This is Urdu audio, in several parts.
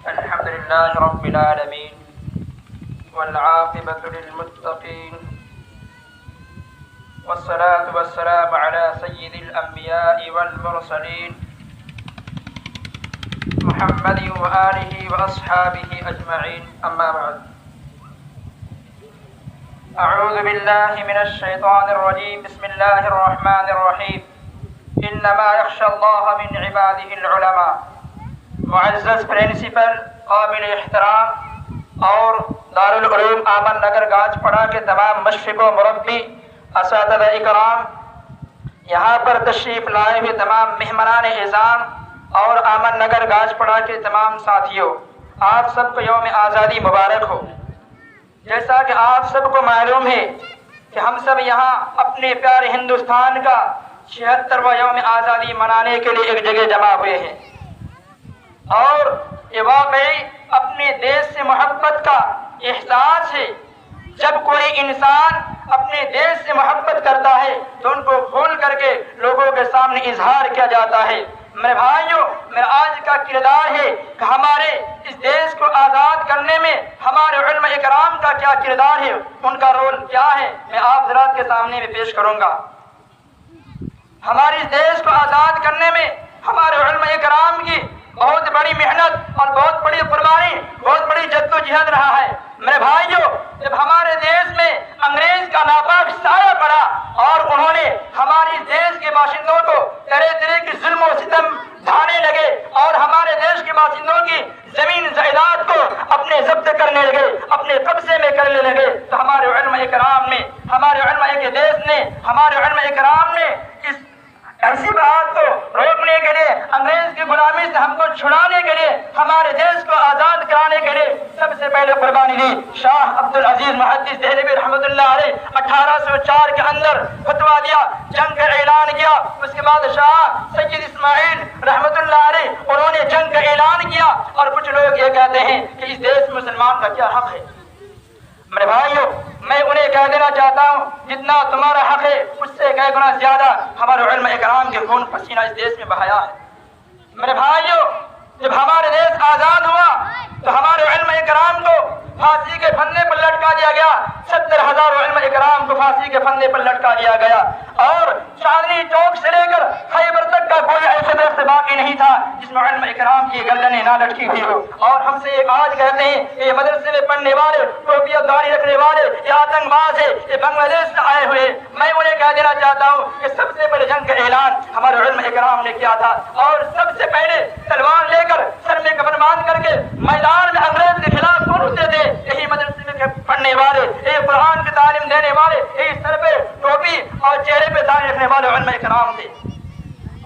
الحمد لله رب العالمين والعاقبة للمتقين والصلاة والسلام على سيد الأنبياء والمرسلين محمد وآله وأصحابه أجمعين، أما بعد. أعوذ بالله من الشيطان الرجيم. بسم الله الرحمن الرحيم. إنما يخشى الله من عباده العلماء. معزز پرنسپل، قابل احترام اور دارالعلوم آمن نگر گاج پڑا کے تمام مشرق و مربی، اساتذہ اکرام، یہاں پر تشریف لائے ہوئے تمام مہمانان اعظام اور آمن نگر گاج پڑا کے تمام ساتھیوں، آپ سب کو یوم آزادی مبارک ہو. جیسا کہ آپ سب کو معلوم ہے کہ ہم سب یہاں اپنے پیارے ہندوستان کا 76واں یوم آزادی منانے کے لیے ایک جگہ جمع ہوئے ہیں، اور یہ واقعی اپنے دیش سے محبت کا احساس ہے. جب کوئی انسان اپنے دیش سے محبت کرتا ہے تو ان کو کھول کر کے لوگوں کے سامنے اظہار کیا جاتا ہے. میرے بھائیوں، میرا آج کا کردار ہے کہ ہمارے اس دیش کو آزاد کرنے میں ہمارے علماء اکرام کا کیا کردار ہے، ان کا رول کیا ہے، میں آپ حضرات کے سامنے میں پیش کروں گا. ہمارے اس دیش کو آزاد کرنے میں ہمارے علماء اکرام کی بہت بڑی محنت اور بہت بڑی قربانی، بہت بڑی جدوجہد رہا ہے. میرے بھائیوں، جب ہمارے دیش میں انگریز کا ناپاک سایہ پڑا اور انہوں نے ہمارے دیش کے باشندوں کو طرح طرح کے ظلم و ستم ڈھانے لگے اور ہمارے دیش کے باشندوں کی زمین جائیداد کو اپنے ضبط کرنے لگے، اپنے قبضے میں کرنے لگے، تو ہمارے علماء اکرام نے، ہمارے علماء کے دیش نے، ہمارے علماء اکرام نے اس ایسی بات کو روکنے کے لیے، انگریز کی غلامی سے ہم کو چھڑانے کے لیے، ہمارے دیش کو آزاد کرانے کے لیے سب سے پہلے قربانی دی. شاہ عبدالعزیز محدث دہلوی رحمۃ اللہ علیہ 1804 کے اندر فتویٰ دیا، جنگ کا اعلان کیا. اس کے بعد شاہ سید اسماعیل رحمۃ اللہ علیہ انہوں نے جنگ کا اعلان کیا. اور کچھ لوگ یہ کہتے ہیں کہ اس دیش میں مسلمان کا کیا حق ہے. میرے بھائیوں، میں انہیں کہہ دینا چاہتا ہوں جتنا تمہارا حق ہے اس سے کئی گنا زیادہ ہمارے علماء اکرام کے خون پسینہ اس دیش میں بہایا ہے. میرے بھائیوں، جب ہمارا دیش آزاد ہوا تو ہمارے علماء اکرام کو پھانسی کے پھندے پر لٹکا دیا گیا. 70,000 علماء اکرام کو پھانسی کے پھندے پر لٹکا دیا گیا، اور چاندنی چوک سے لے کر خیبر تک کا کوئی ایسا درخت باقی نہیں تھا جس میں علماء اکرام کی گردنیں نہ لٹکی ہوئی ہو. اور ہم سے ایک آج کہتے ہیں کہ یہ مدرسے میں پڑھنے والے، ٹوپی اور داڑھی رکھنے والے یہ آتنک باز ہے، یہ بنگلہ دیش سے آئے ہوئے. میں انہیں کہہ دینا چاہتا ہوں کہ سب سے پہلے جنگ کا اعلان ہمارے علماء اکرام نے کیا تھا، اور سب سے پہلے تلوار لے کر سر میں کفن باندھ کر کے میدان میں انگریز کے خلاف کون اٹھتے تھے؟ یہی مدرسے میں پڑھنے والے، یہی قرآن کی تعلیم دینے والے، یہی سر پہ ٹوپی اور چہرے پہ داڑھی رکھنے والے علماء اکرام تھے.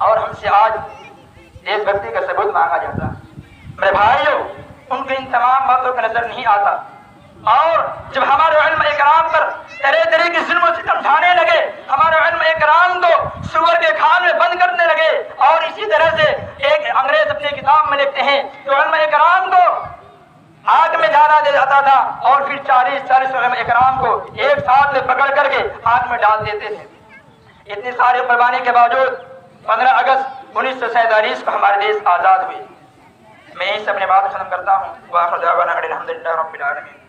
اور ہم سے آج دیش بھکتی کا ثبوت مانگا جاتا. میرے بھائیوں، ان کو ان تمام باتوں کا نظر نہیں آتا. اور جب ہمارے علماء اکرام پر طرح طرح کے ظلم و ستم ڈھانے لگے، ہمارے علماء اکرام کو سور کے کھال میں بند کرنے لگے، اور اسی طرح سے ایک انگریز اپنے کتاب میں لکھتے ہیں کہ علماء اکرام کو آگ میں ڈالا جاتا تھا، اور پھر 40 علماء اکرام کو ایک ساتھ میں پکڑ کر کے آگ میں ڈال دیتے تھے. اتنی ساری قربانی کے باوجود 15 اگست 1947 کو ہمارے دیش آزاد ہوئے. میں یہیں سے اپنی بات ختم کرتا ہوں. وآخر دعوانا الحمدللہ رب العالمین.